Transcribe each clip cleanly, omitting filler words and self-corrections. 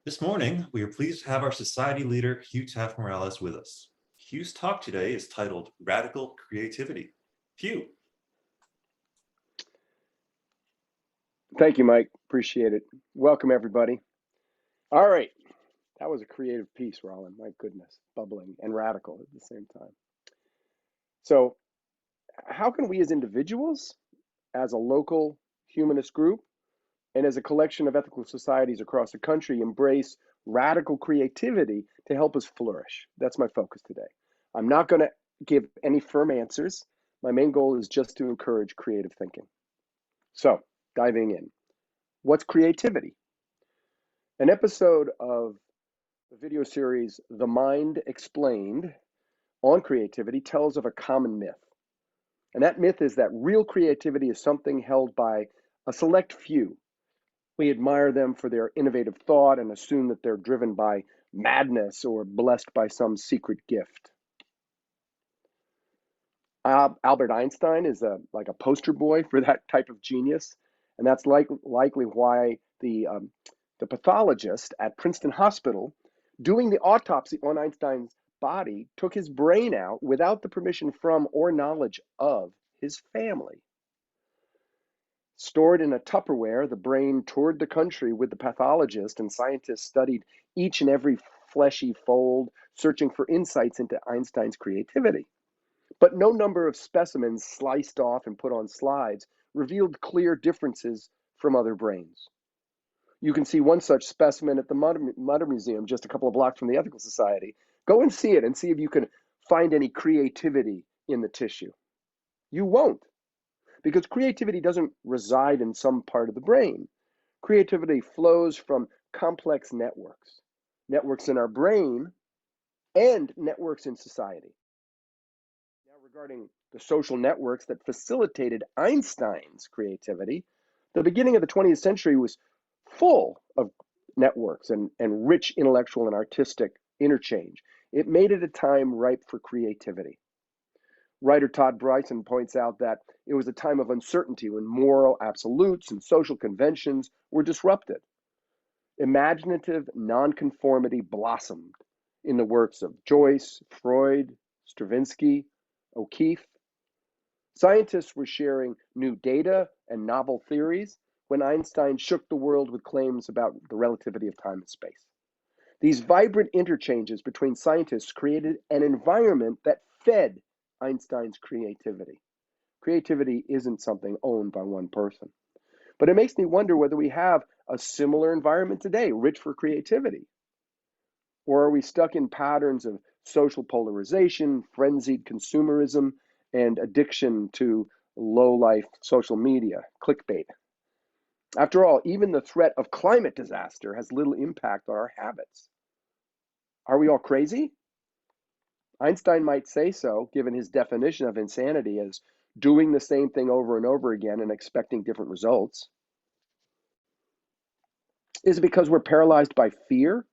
This morning, we are pleased to have our society leader, Hugh Taft-Morales, with us. Hugh's talk today is titled Radical Creativity. Hugh. Thank you, Mike. Appreciate it. Welcome, everybody. All right. That was a creative piece, Roland. My goodness. Bubbling and radical at the same time. So, how can we as individuals, as a local humanist group, and as a collection of ethical societies across the country embrace radical creativity to help us flourish? That's my focus today. I'm not going to give any firm answers. My main goal is just to encourage creative thinking. So, diving in. What's creativity? An episode of the video series The Mind Explained on creativity tells of a common myth. And that myth is that real creativity is something held by a select few. We admire them for their innovative thought and assume that they're driven by madness or blessed by some secret gift. Albert Einstein is like a poster boy for that type of genius. And that's likely why the pathologist at Princeton Hospital doing the autopsy on Einstein's body took his brain out without the permission from or knowledge of his family. Stored in a Tupperware, the brain toured the country with the pathologist, and scientists studied each and every fleshy fold, searching for insights into Einstein's creativity. But no number of specimens sliced off and put on slides revealed clear differences from other brains. You can see one such specimen at the Mutter Museum, just a couple of blocks from the Ethical Society. Go and see it and see if you can find any creativity in the tissue. You won't, because creativity doesn't reside in some part of the brain. Creativity flows from complex networks in our brain and networks in society. Now, regarding the social networks that facilitated Einstein's creativity, the beginning of the 20th century was full of networks and rich intellectual and artistic interchange. It made it a time ripe for creativity. Writer Todd Bryson points out that it was a time of uncertainty when moral absolutes and social conventions were disrupted. Imaginative nonconformity blossomed in the works of Joyce, Freud, Stravinsky, O'Keeffe. Scientists were sharing new data and novel theories when Einstein shook the world with claims about the relativity of time and space. These vibrant interchanges between scientists created an environment that fed Einstein's creativity. Creativity isn't something owned by one person. But it makes me wonder whether we have a similar environment today, rich for creativity. Or are we stuck in patterns of social polarization, frenzied consumerism, and addiction to low-life social media, clickbait? After all, even the threat of climate disaster has little impact on our habits. Are we all crazy? Einstein might say so, given his definition of insanity as doing the same thing over and over again and expecting different results. Is it because we're paralyzed by fear,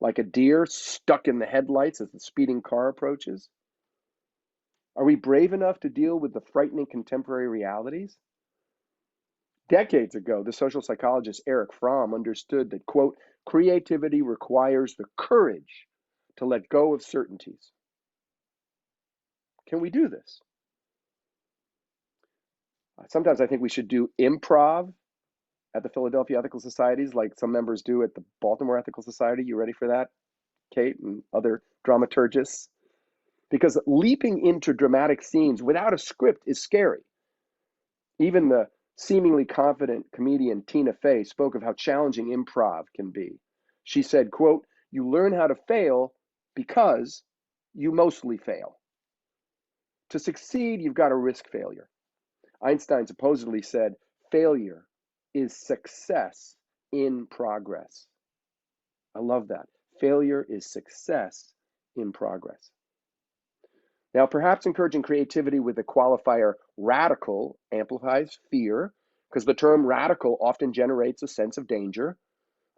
like a deer stuck in the headlights as the speeding car approaches? Are we brave enough to deal with the frightening contemporary realities? Decades ago, the social psychologist Erich Fromm understood that, quote, creativity requires the courage to let go of certainties. Can we do this? Sometimes I think we should do improv at the Philadelphia Ethical Societies like some members do at the Baltimore Ethical Society. You ready for that, Kate, and other dramaturgists? Because leaping into dramatic scenes without a script is scary. Even the seemingly confident comedian Tina Fey spoke of how challenging improv can be. She said, quote, you learn how to fail because you mostly fail. To succeed, you've got to risk failure. Einstein supposedly said, failure is success in progress. I love that. Failure is success in progress. Now, perhaps encouraging creativity with the qualifier radical amplifies fear, because the term radical often generates a sense of danger.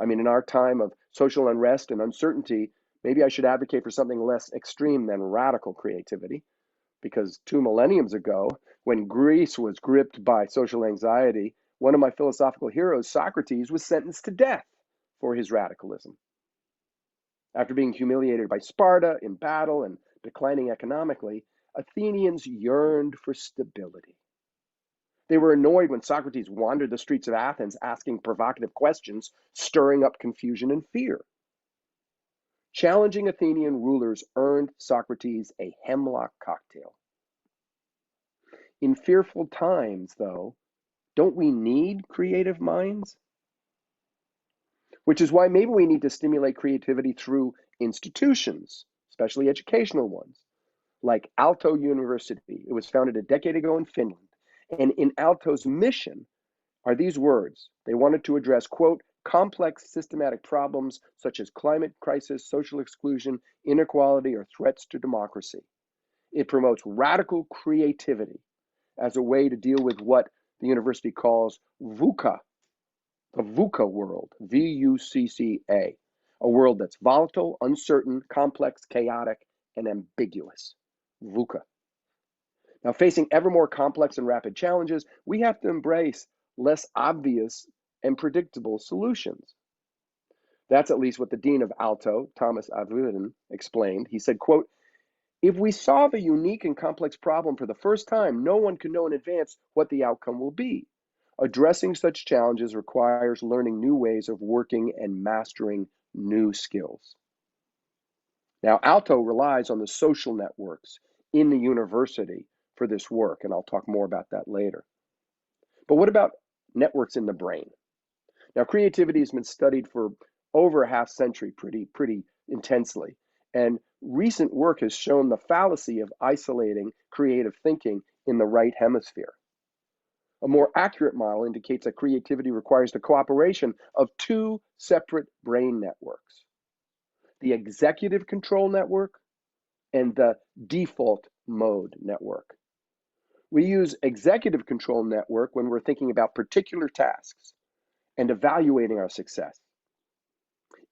I mean, in our time of social unrest and uncertainty, maybe I should advocate for something less extreme than radical creativity, because 2 millenniums ago, when Greece was gripped by social anxiety, one of my philosophical heroes, Socrates, was sentenced to death for his radicalism. After being humiliated by Sparta in battle and declining economically, Athenians yearned for stability. They were annoyed when Socrates wandered the streets of Athens asking provocative questions, stirring up confusion and fear. Challenging Athenian rulers earned Socrates a hemlock cocktail. In fearful times, though, don't we need creative minds? Which is why maybe we need to stimulate creativity through institutions, especially educational ones, like Aalto University. It was founded a decade ago in Finland. And in Aalto's mission are these words. They wanted to address, quote, complex systematic problems such as climate crisis, social exclusion, inequality, or threats to democracy. It promotes radical creativity as a way to deal with what the university calls VUCA, the VUCA world, VUCCA, a world that's volatile, uncertain, complex, chaotic, and ambiguous. VUCA. Now, facing ever more complex and rapid challenges, we have to embrace less obvious and predictable solutions. That's at least what the dean of Aalto, Thomas Avueden, explained. He said, quote, if we solve a unique and complex problem for the first time, no one can know in advance what the outcome will be. Addressing such challenges requires learning new ways of working and mastering new skills. Now, Aalto relies on the social networks in the university for this work, and I'll talk more about that later. But what about networks in the brain? Now, creativity has been studied for over a half century pretty intensely, and recent work has shown the fallacy of isolating creative thinking in the right hemisphere. A more accurate model indicates that creativity requires the cooperation of two separate brain networks, the executive control network and the default mode network. We use executive control network when we're thinking about particular tasks and evaluating our success.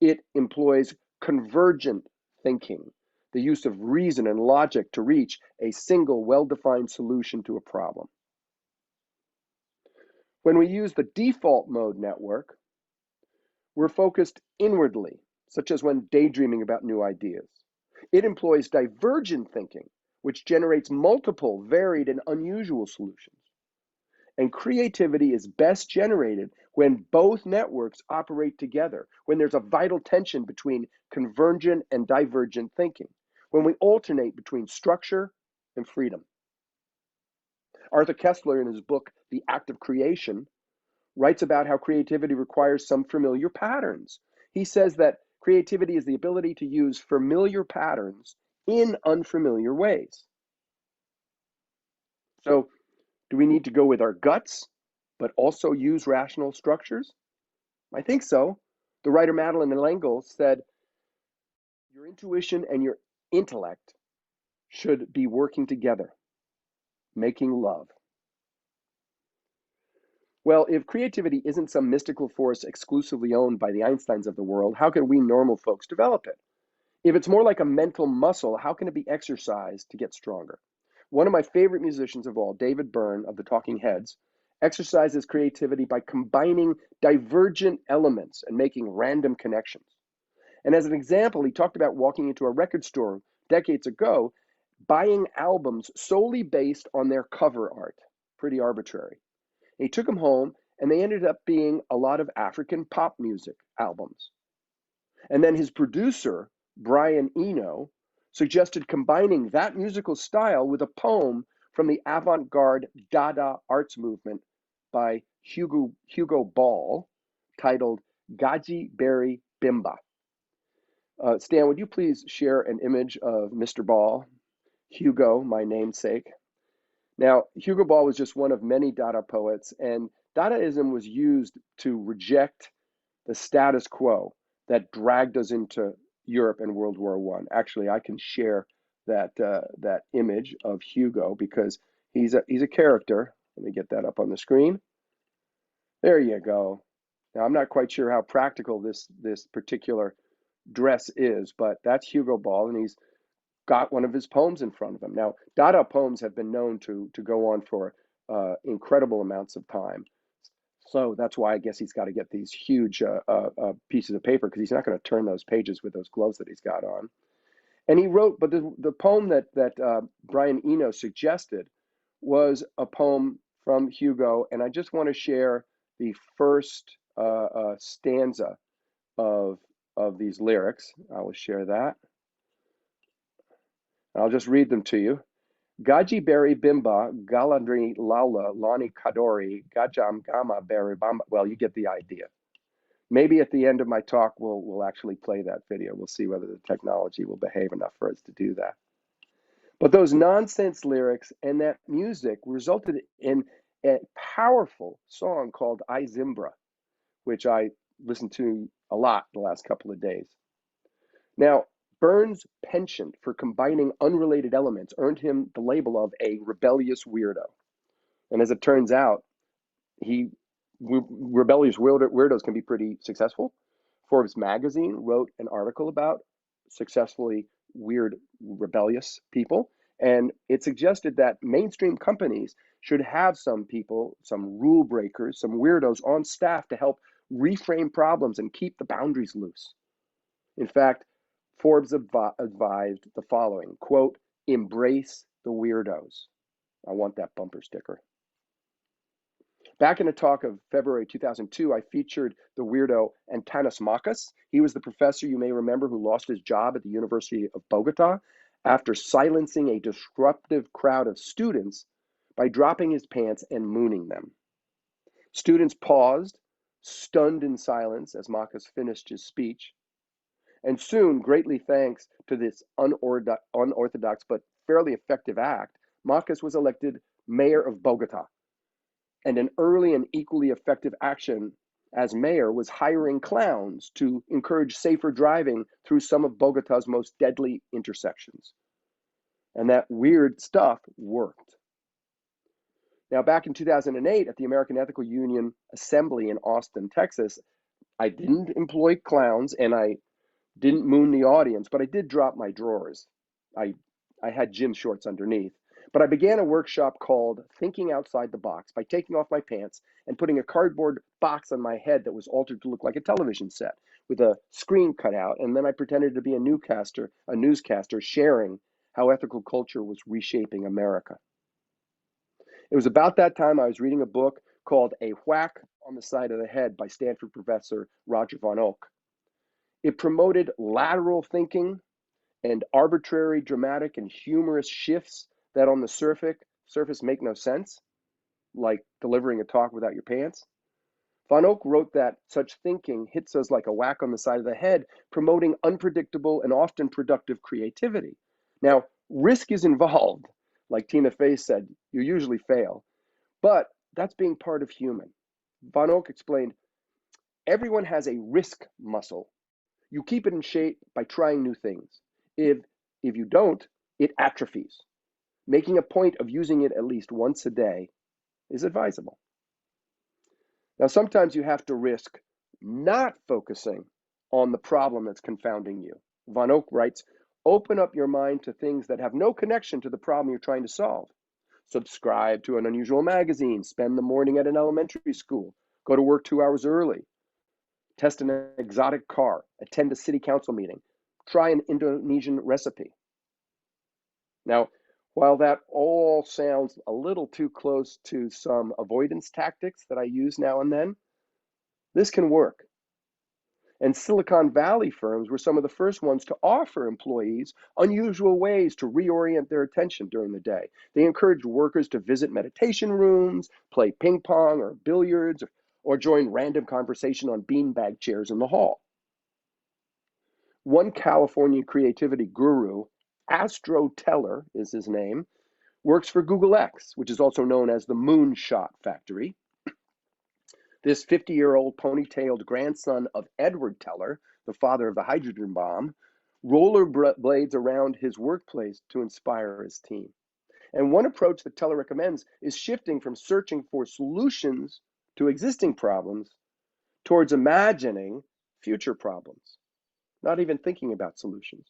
It employs convergent thinking, the use of reason and logic to reach a single well-defined solution to a problem. When we use the default mode network, we're focused inwardly, such as when daydreaming about new ideas. It employs divergent thinking, which generates multiple, varied, and unusual solutions. And creativity is best generated when both networks operate together, when there's a vital tension between convergent and divergent thinking, when we alternate between structure and freedom. Arthur Koestler, in his book, The Act of Creation, writes about how creativity requires some familiar patterns. He says that creativity is the ability to use familiar patterns in unfamiliar ways. So, do we need to go with our guts, but also use rational structures? I think so. The writer Madeline L'Engle said, your intuition and your intellect should be working together, making love. Well, if creativity isn't some mystical force exclusively owned by the Einsteins of the world, how can we normal folks develop it? If it's more like a mental muscle, how can it be exercised to get stronger? One of my favorite musicians of all, David Byrne of the Talking Heads, exercises creativity by combining divergent elements and making random connections. And as an example, he talked about walking into a record store decades ago, buying albums solely based on their cover art. Pretty arbitrary. He took them home, and they ended up being a lot of African pop music albums. And then his producer, Brian Eno, suggested combining that musical style with a poem from the avant-garde Dada arts movement by Hugo Ball, titled Gaji Berry Bimba. Stan, would you please share an image of Mr. Ball, Hugo, my namesake? Now, Hugo Ball was just one of many Dada poets, and Dadaism was used to reject the status quo that dragged us into Europe in World War I. Actually, I can share that image of Hugo because he's a character. Let me get that up on the screen. There you go. Now, I'm not quite sure how practical this particular dress is, but that's Hugo Ball, and he's got one of his poems in front of him. Now, Dada poems have been known to go on for incredible amounts of time. So that's why I guess he's got to get these huge pieces of paper because he's not going to turn those pages with those gloves that he's got on. And he wrote, but the poem that Brian Eno suggested was a poem from Hugo, and I just want to share the first stanza of these lyrics. I will share that. I'll just read them to you. Gaji Berry Bimba, Galandri Laula, Lani Kadori, Gajam Gama Berry Bamba. Well, you get the idea. Maybe at the end of my talk, we'll actually play that video. We'll see whether the technology will behave enough for us to do that. But those nonsense lyrics and that music resulted in a powerful song called I Zimbra, which I listened to a lot the last couple of days. Now, Burns' penchant for combining unrelated elements earned him the label of a rebellious weirdo. And as it turns out, rebellious weirdos can be pretty successful. Forbes magazine wrote an article about successfully weird, rebellious people. And it suggested that mainstream companies should have some people, some rule breakers, some weirdos on staff to help reframe problems and keep the boundaries loose. In fact, Forbes advised the following, quote, embrace the weirdos. I want that bumper sticker. Back in a talk of February 2002, I featured the weirdo Antanas Makas. He was the professor, you may remember, who lost his job at the University of Bogota after silencing a disruptive crowd of students by dropping his pants and mooning them. Students paused, stunned in silence as Makas finished his speech. And soon, greatly thanks to this unorthodox but fairly effective act, Makas was elected mayor of Bogota. And an early and equally effective action as mayor was hiring clowns to encourage safer driving through some of Bogota's most deadly intersections. And that weird stuff worked. Now, back in 2008 at the American Ethical Union Assembly in Austin, Texas, I didn't employ clowns and I didn't moon the audience, but I did drop my drawers. I had gym shorts underneath. But I began a workshop called Thinking Outside the Box by taking off my pants and putting a cardboard box on my head that was altered to look like a television set with a screen cut out. And then I pretended to be a newscaster sharing how ethical culture was reshaping America. It was about that time I was reading a book called A Whack on the Side of the Head by Stanford professor Roger Von Oak. It promoted lateral thinking and arbitrary, dramatic, and humorous shifts that on the surface make no sense, like delivering a talk without your pants. Von Oak wrote that such thinking hits us like a whack on the side of the head, promoting unpredictable and often productive creativity. Now, risk is involved. Like Tina Fey said, you usually fail. But that's being part of human. Von Oak explained, everyone has a risk muscle. You keep it in shape by trying new things. If you don't, it atrophies. Making a point of using it at least once a day is advisable. Now, sometimes you have to risk not focusing on the problem that's confounding you. Von Oak writes, open up your mind to things that have no connection to the problem you're trying to solve. Subscribe to an unusual magazine, spend the morning at an elementary school, go to work 2 hours early, test an exotic car, attend a city council meeting, try an Indonesian recipe. Now, while that all sounds a little too close to some avoidance tactics that I use now and then, this can work. And Silicon Valley firms were some of the first ones to offer employees unusual ways to reorient their attention during the day. They encouraged workers to visit meditation rooms, play ping pong or billiards, or join random conversation on beanbag chairs in the hall. One California creativity guru, Astro Teller is his name, works for Google X, which is also known as the Moonshot Factory. This 50-year-old ponytailed grandson of Edward Teller, the father of the hydrogen bomb, rollerblades around his workplace to inspire his team. And one approach that Teller recommends is shifting from searching for solutions to existing problems towards imagining future problems, not even thinking about solutions.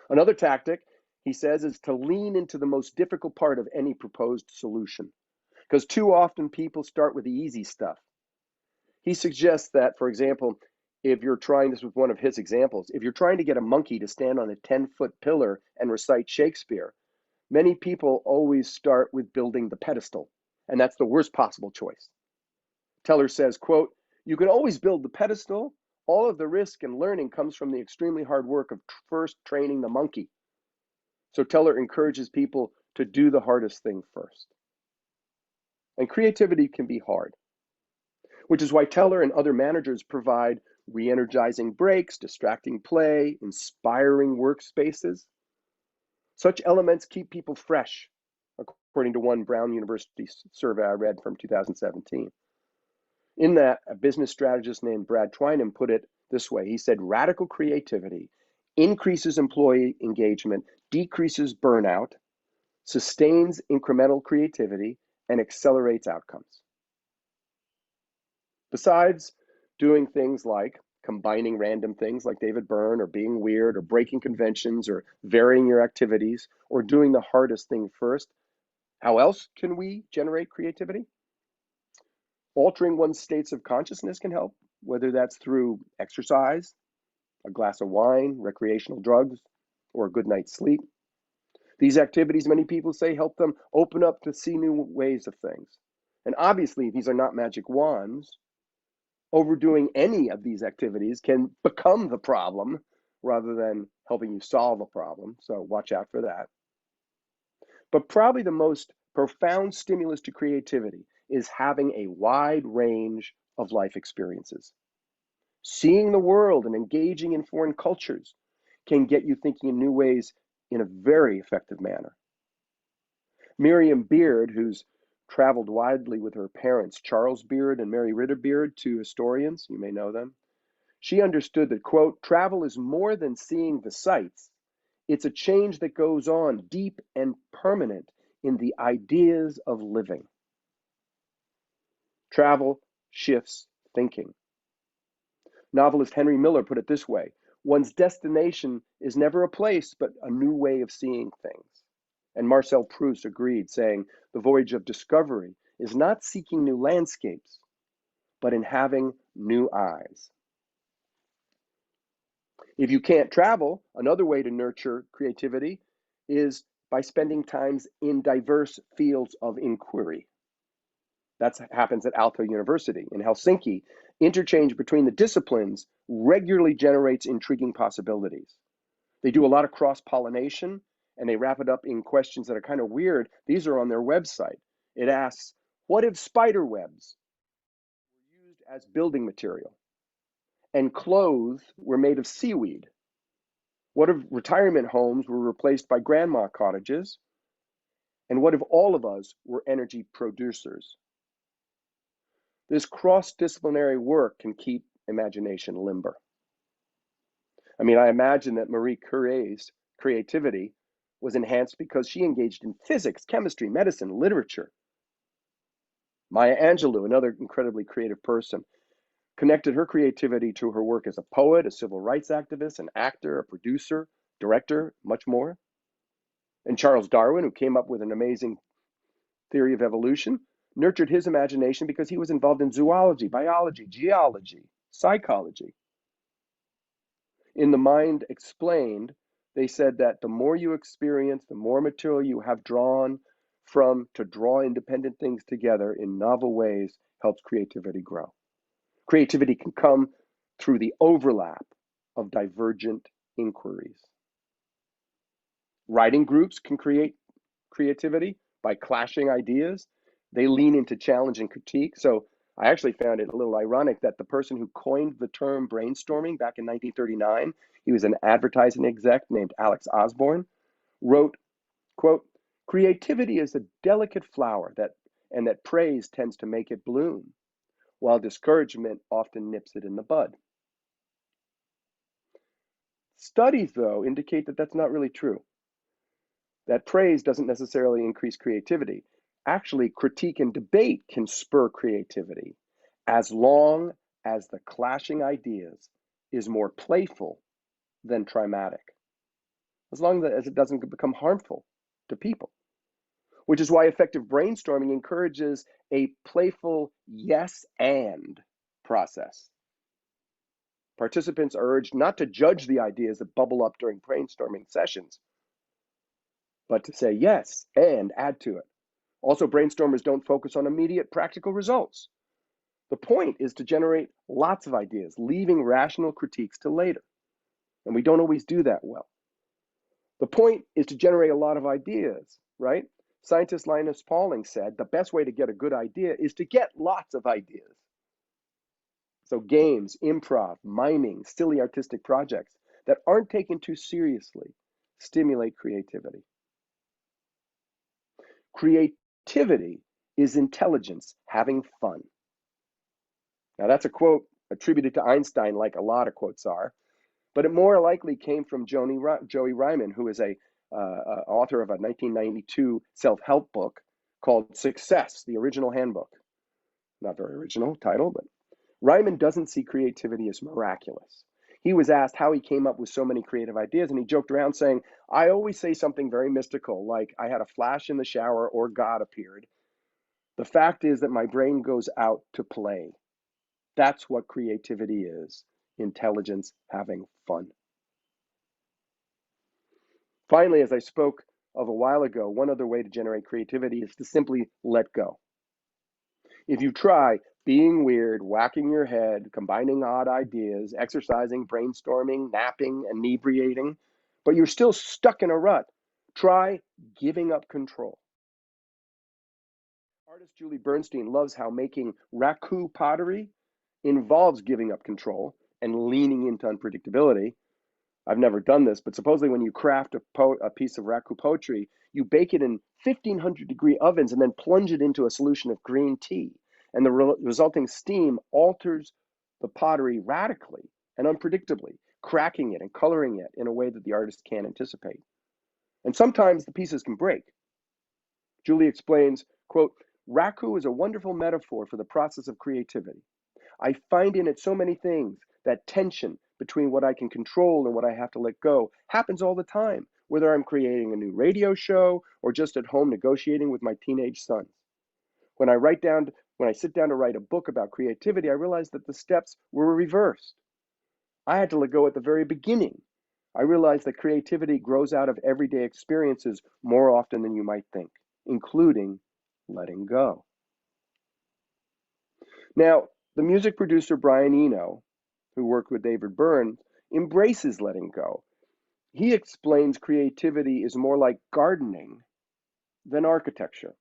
Another tactic, he says, is to lean into the most difficult part of any proposed solution. because too often people start with the easy stuff. He suggests that, for example, if you're trying, this was one of his examples, if you're trying to get a monkey to stand on a 10-foot pillar and recite Shakespeare, many people always start with building the pedestal, and that's the worst possible choice. Teller says, quote, "You can always build the pedestal. All of the risk and learning comes from the extremely hard work of first training the monkey." So Teller encourages people to do the hardest thing first. And creativity can be hard, which is why Teller and other managers provide re-energizing breaks, distracting play, inspiring workspaces. Such elements keep people fresh, according to one Brown University survey I read from 2017. In that, a business strategist named Brad Twinem put it this way. He said, "Radical creativity increases employee engagement, decreases burnout, sustains incremental creativity, and accelerates outcomes." Besides doing things like combining random things like David Byrne, or being weird, or breaking conventions, or varying your activities, or doing the hardest thing first, how else can we generate creativity? Altering one's states of consciousness can help, whether that's through exercise, a glass of wine, recreational drugs, or a good night's sleep. These activities, many people say, help them open up to see new ways of things. And obviously, these are not magic wands. Overdoing any of these activities can become the problem rather than helping you solve a problem. So watch out for that. But probably the most profound stimulus to creativity is having a wide range of life experiences. Seeing the world and engaging in foreign cultures can get you thinking in new ways in a very effective manner. Miriam Beard, who's traveled widely with her parents, Charles Beard and Mary Ritter Beard, two historians, you may know them, she understood that, quote, "Travel is more than seeing the sights. It's a change that goes on deep and permanent in the ideas of living." Travel shifts thinking. Novelist Henry Miller put it this way: "One's destination is never a place, but a new way of seeing things." And Marcel Proust agreed, saying, "The voyage of discovery is not seeking new landscapes, but in having new eyes." If you can't travel, another way to nurture creativity is by spending times in diverse fields of inquiry. That happens at Aalto University in Helsinki. Interchange between the disciplines regularly generates intriguing possibilities. They do a lot of cross-pollination, and they wrap it up in questions that are kind of weird. These are on their website. It asks, what if spider webs were used as building material and clothes were made of seaweed? What if retirement homes were replaced by grandma cottages? And what if all of us were energy producers? This cross-disciplinary work can keep imagination limber. I mean, I imagine that Marie Curie's creativity was enhanced because she engaged in physics, chemistry, medicine, literature. Maya Angelou, another incredibly creative person, connected her creativity to her work as a poet, a civil rights activist, an actor, a producer, director, much more. And Charles Darwin, who came up with an amazing theory of evolution, nurtured his imagination because he was involved in zoology, biology, geology, psychology. In The Mind Explained, they said that the more you experience, the more material you have drawn from to draw independent things together in novel ways helps creativity grow. Creativity can come through the overlap of divergent inquiries. Writing groups can create creativity by clashing ideas. They lean into challenge and critique. So I actually found it a little ironic that the person who coined the term brainstorming back in 1939, he was an advertising exec named Alex Osborne, wrote, quote, "Creativity is a delicate flower that praise tends to make it bloom, while discouragement often nips it in the bud." Studies, though, indicate that that's not really true. That praise doesn't necessarily increase creativity. Actually, critique and debate can spur creativity as long as the clashing ideas is more playful than trimatic, as long as it doesn't become harmful to people. which is why effective brainstorming encourages a playful yes and process. Participants are urged not to judge the ideas that bubble up during brainstorming sessions, but to say yes and add to it. Also, brainstormers don't focus on immediate practical results. The point is to generate lots of ideas, leaving rational critiques to later. And we don't always do that well. The point is to generate a lot of ideas, right? Scientist Linus Pauling said the best way to get a good idea is to get lots of ideas. So games, improv, miming, silly artistic projects that aren't taken too seriously stimulate creativity. Creativity is intelligence having fun. Now that's a quote attributed to Einstein, like a lot of quotes are, but it more likely came from Joey Ryman, who is a author of a 1992 self-help book called Success, the Original Handbook. Not very original title, but Ryman doesn't see creativity as miraculous. He was asked how he came up with so many creative ideas, and he joked around saying, I always say something very mystical, like I had a flash in the shower or God appeared. The fact is that my brain goes out to play. That's what creativity is, intelligence having fun. Finally, as I spoke of a while ago, one other way to generate creativity is to simply let go. If you try being weird, whacking your head, combining odd ideas, exercising, brainstorming, napping, inebriating, but you're still stuck in a rut, try giving up control. Artist Julie Bernstein loves how making raku pottery involves giving up control and leaning into unpredictability. I've never done this, but supposedly when you craft a piece of raku poetry, you bake it in 1500-degree ovens and then plunge it into a solution of green tea. And the resulting steam alters the pottery radically and unpredictably, cracking it and coloring it in a way that the artist can't anticipate. And sometimes the pieces can break. Julie explains, quote, raku is a wonderful metaphor for the process of creativity. I find in it so many things. That tension between what I can control and what I have to let go happens all the time, whether I'm creating a new radio show or just at home negotiating with my teenage sons. When I sit down to write a book about creativity, I realized that the steps were reversed. I had to let go at the very beginning. I realized that creativity grows out of everyday experiences more often than you might think, including letting go. Now, the music producer Brian Eno, who worked with David Byrne, embraces letting go. He explains creativity is more like gardening than architecture.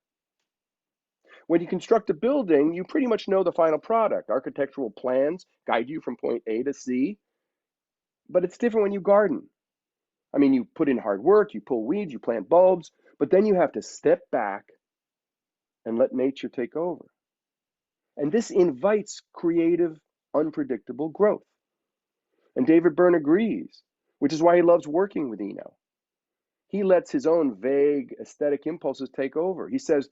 When you construct a building, you pretty much know the final product. Architectural plans guide you from point A to C, but it's different when you garden. I mean, you put in hard work, you pull weeds, you plant bulbs, but then you have to step back and let nature take over. And this invites creative, unpredictable growth. And David Byrne agrees, which is why he loves working with Eno. He lets his own vague aesthetic impulses take over. He says,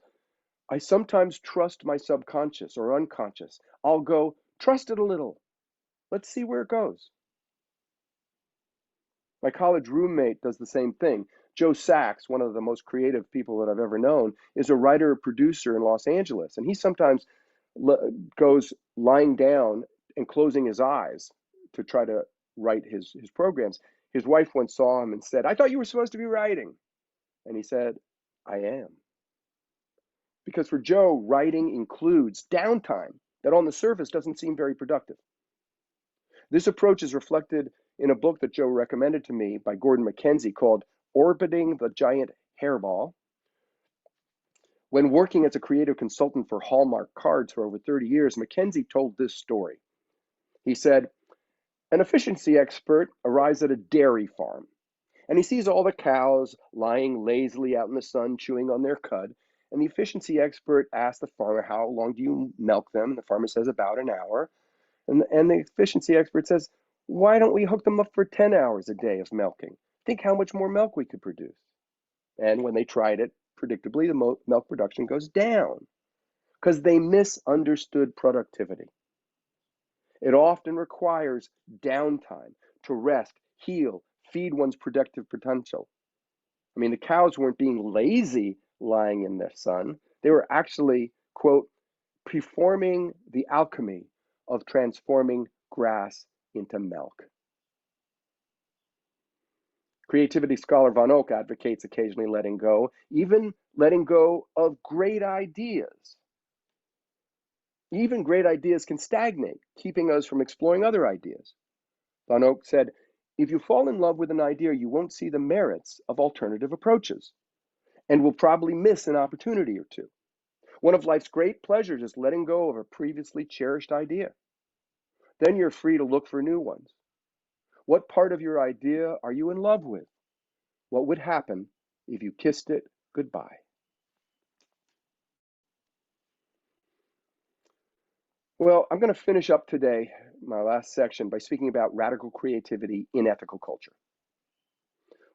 I sometimes trust my subconscious or unconscious. I'll go, trust it a little. Let's see where it goes. My college roommate does the same thing. Joe Sachs, one of the most creative people that I've ever known, is a writer producer in Los Angeles. And he sometimes goes lying down and closing his eyes to try to write his programs. His wife once saw him and said, I thought you were supposed to be writing. And he said, I am. Because for Joe, writing includes downtime that on the surface doesn't seem very productive. This approach is reflected in a book that Joe recommended to me by Gordon MacKenzie called Orbiting the Giant Hairball. When working as a creative consultant for Hallmark Cards for over 30 years, MacKenzie told this story. He said, an efficiency expert arrives at a dairy farm, and he sees all the cows lying lazily out in the sun, chewing on their cud. And the efficiency expert asks the farmer, how long do you milk them? And the farmer says, about an hour. And the efficiency expert says, why don't we hook them up for 10 hours a day of milking? Think how much more milk we could produce. And when they tried it, predictably, the milk production goes down because they misunderstood productivity. It often requires downtime to rest, heal, feed one's productive potential. I mean, the cows weren't being lazy lying in the sun. They were actually, quote, performing the alchemy of transforming grass into milk. Creativity scholar Von Oak advocates occasionally letting go, even letting go of great ideas. Even great ideas can stagnate, keeping us from exploring other ideas. Von Oak said, if you fall in love with an idea, you won't see the merits of alternative approaches and will probably miss an opportunity or two. One of life's great pleasures is letting go of a previously cherished idea. Then you're free to look for new ones. What part of your idea are you in love with? What would happen if you kissed it goodbye? Well, I'm going to finish up today, my last section, by speaking about radical creativity in ethical culture.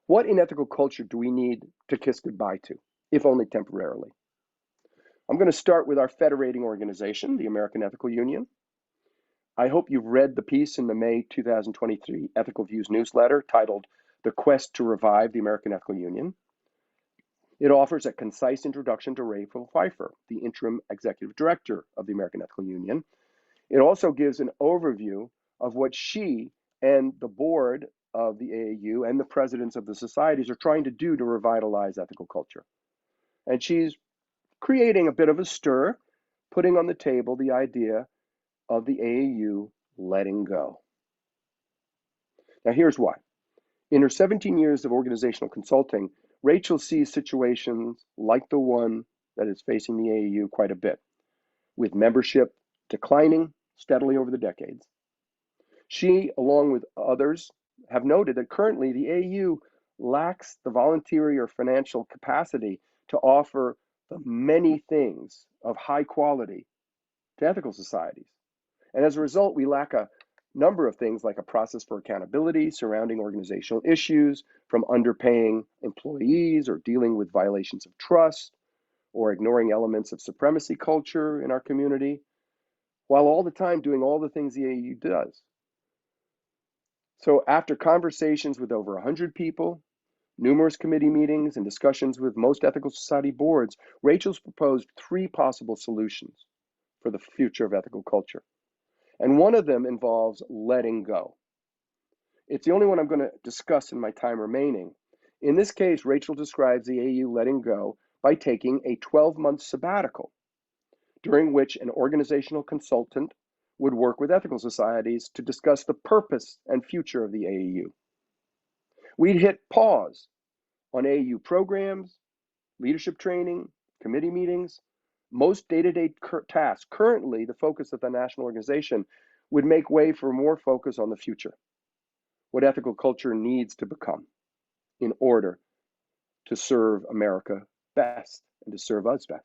What in ethical culture do we need to kiss goodbye to, if only temporarily? I'm going to start with our federating organization, the American Ethical Union. I hope you've read the piece in the May 2023 Ethical Views newsletter titled The Quest to Revive the American Ethical Union. It offers a concise introduction to Rachel Pfeiffer, the interim executive director of the American Ethical Union. It also gives an overview of what she and the board of the AAU and the presidents of the societies are trying to do to revitalize ethical culture. And she's creating a bit of a stir, putting on the table the idea of the AAU letting go. Now, here's why. In her 17 years of organizational consulting, Rachel sees situations like the one that is facing the AAU quite a bit, with membership declining steadily over the decades. She, along with others, have noted that currently the AAU lacks the voluntary or financial capacity to offer the many things of high quality to ethical societies. And as a result, we lack a number of things like a process for accountability surrounding organizational issues, from underpaying employees or dealing with violations of trust or ignoring elements of supremacy culture in our community, while all the time doing all the things the AAU does. So after conversations with over 100 people, numerous committee meetings, and discussions with most ethical society boards, Rachel's proposed 3 possible solutions for the future of ethical culture. And one of them involves letting go. It's the only one I'm going to discuss in my time remaining. In this case, Rachel describes the AAU letting go by taking a 12-month sabbatical, during which an organizational consultant would work with ethical societies to discuss the purpose and future of the AAU. We'd hit pause on AAU programs, leadership training, committee meetings. Most day-to-day tasks, currently the focus of the national organization, would make way for more focus on the future, what ethical culture needs to become in order to serve America best and to serve us best.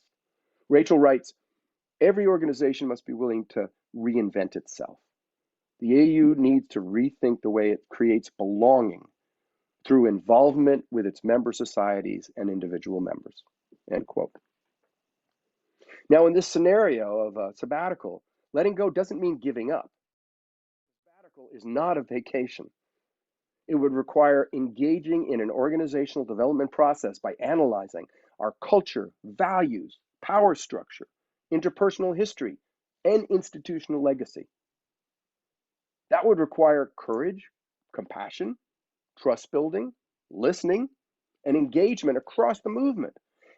Rachel writes, every organization must be willing to reinvent itself. The AAU needs to rethink the way it creates belonging through involvement with its member societies and individual members, end quote. Now, in this scenario of a sabbatical, letting go doesn't mean giving up. Sabbatical is not a vacation. It would require engaging in an organizational development process by analyzing our culture, values, power structure, interpersonal history, and institutional legacy. That would require courage, compassion, trust building, listening, and engagement across the movement.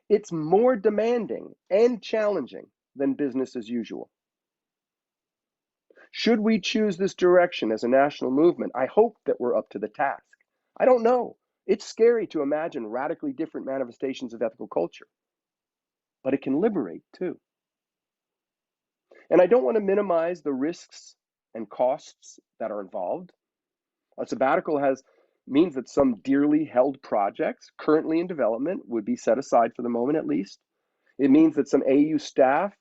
It's more demanding and challenging than business as usual. Should we choose this direction as a national movement, I hope that we're up to the task. I don't know. It's scary to imagine radically different manifestations of ethical culture, but it can liberate too. And I don't want to minimize the risks and costs that are involved. A sabbatical means that some dearly held projects currently in development would be set aside for the moment at least. It means that some AU staff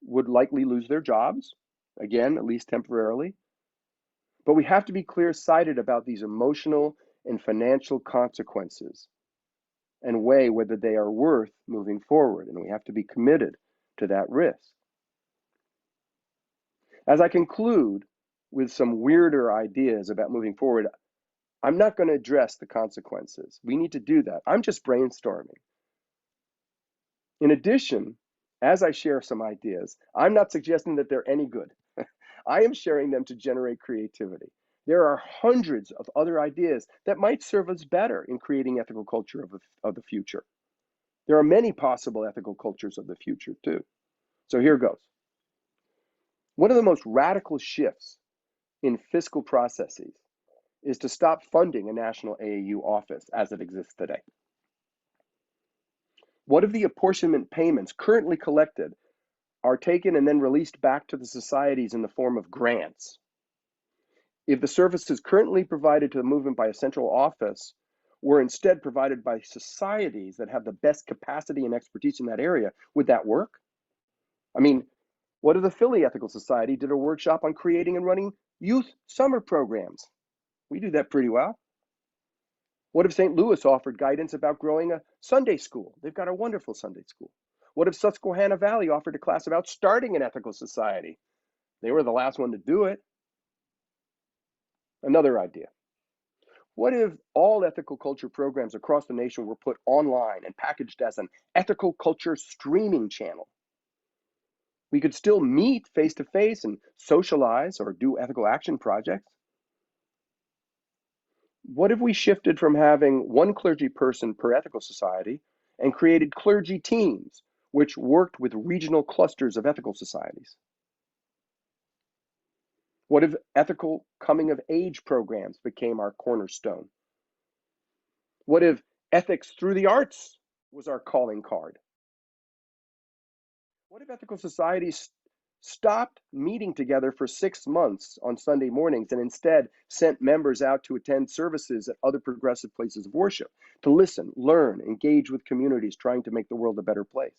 would likely lose their jobs, again, at least temporarily. But we have to be clear-sighted about these emotional and financial consequences and weigh whether they are worth moving forward, and we have to be committed to that risk. As I conclude with some weirder ideas about moving forward, I'm not going to address the consequences. We need to do that. I'm just brainstorming. In addition, as I share some ideas, I'm not suggesting that they're any good. I am sharing them to generate creativity. There are hundreds of other ideas that might serve us better in creating ethical culture of the future. There are many possible ethical cultures of the future, too. So here goes. One of the most radical shifts in fiscal processes is to stop funding a national AAU office as it exists today. What if the apportionment payments currently collected are taken and then released back to the societies in the form of grants? If the services currently provided to the movement by a central office were instead provided by societies that have the best capacity and expertise in that area, would that work? I mean, what if the Philly Ethical Society did a workshop on creating and running youth summer programs? We do that pretty well. What if St. Louis offered guidance about growing a Sunday school? They've got a wonderful Sunday school. What if Susquehanna Valley offered a class about starting an ethical society? They were the last one to do it. Another idea. What if all ethical culture programs across the nation were put online and packaged as an ethical culture streaming channel? We could still meet face to face and socialize or do ethical action projects. What if we shifted from having one clergy person per ethical society and created clergy teams which worked with regional clusters of ethical societies? What if ethical coming of age programs became our cornerstone? What if ethics through the arts was our calling card? What if ethical societies stopped meeting together for 6 months on Sunday mornings and instead sent members out to attend services at other progressive places of worship, to listen, learn, engage with communities trying to make the world a better place?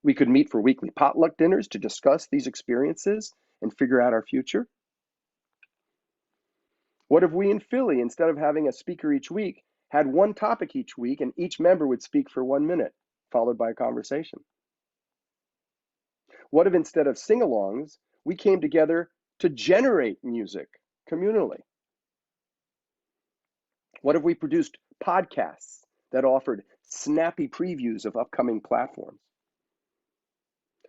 We could meet for weekly potluck dinners to discuss these experiences and figure out our future. What if we in Philly, instead of having a speaker each week, had one topic each week and each member would speak for 1 minute, followed by a conversation? What if instead of sing-alongs, we came together to generate music communally? What if we produced podcasts that offered snappy previews of upcoming platforms?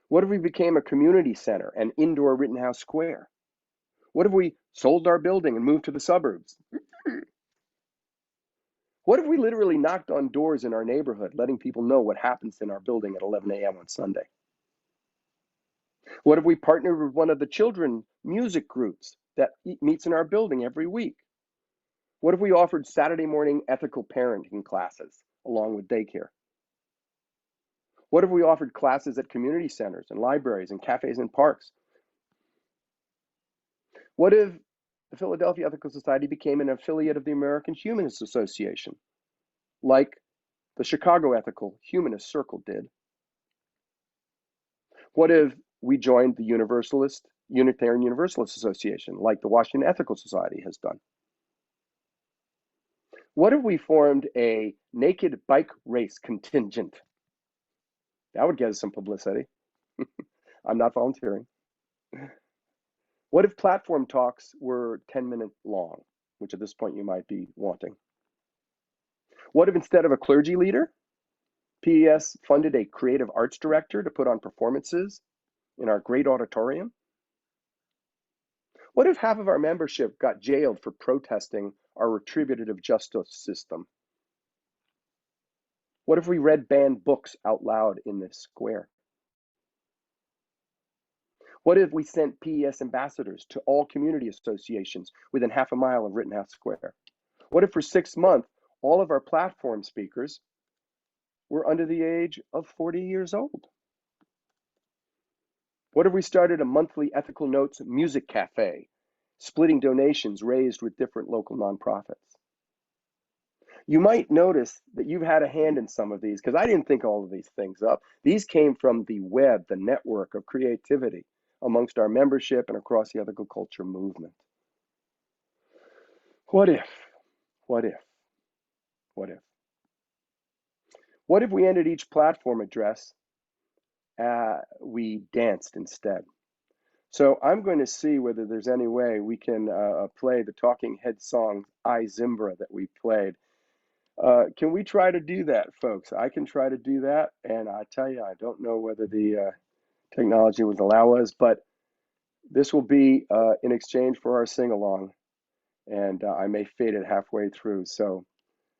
What if we became a community center and indoor Rittenhouse Square? What if we sold our building and moved to the suburbs? What if we literally knocked on doors in our neighborhood, letting people know what happens in our building at 11 a.m. on Sunday? What if we partnered with one of the children music groups that meets in our building every week? What if we offered Saturday morning ethical parenting classes along with daycare? What if we offered classes at community centers and libraries and cafes and parks? What if the Philadelphia Ethical Society became an affiliate of the American Humanist Association, like the Chicago Ethical Humanist Circle did? What if we joined the Unitarian Universalist Association, like the Washington Ethical Society has done? What if we formed a naked bike race contingent? That would get us some publicity. I'm not volunteering. What if platform talks were 10-minute long, which at this point you might be wanting? What if instead of a clergy leader, PES funded a creative arts director to put on performances in our great auditorium? What if half of our membership got jailed for protesting our retributive justice system? What if we read banned books out loud in this square? What if we sent PES ambassadors to all community associations within half a mile of Rittenhouse Square? What if for 6 months, all of our platform speakers were under the age of 40 years old? What if we started a monthly Ethical Notes music cafe, splitting donations raised with different local nonprofits? You might notice that you've had a hand in some of these, because I didn't think all of these things up. These came from the web, the network of creativity amongst our membership and across the ethical culture movement. What if, what if, what if? What if we ended each platform address, we danced instead? So I'm going to see whether there's any way we can play the Talking Head song, I Zimbra, that we played. Can we try to do that, folks? I can try to do that, and I tell you, I don't know whether the technology would allow us, but this will be in exchange for our sing along, and I may fade it halfway through. So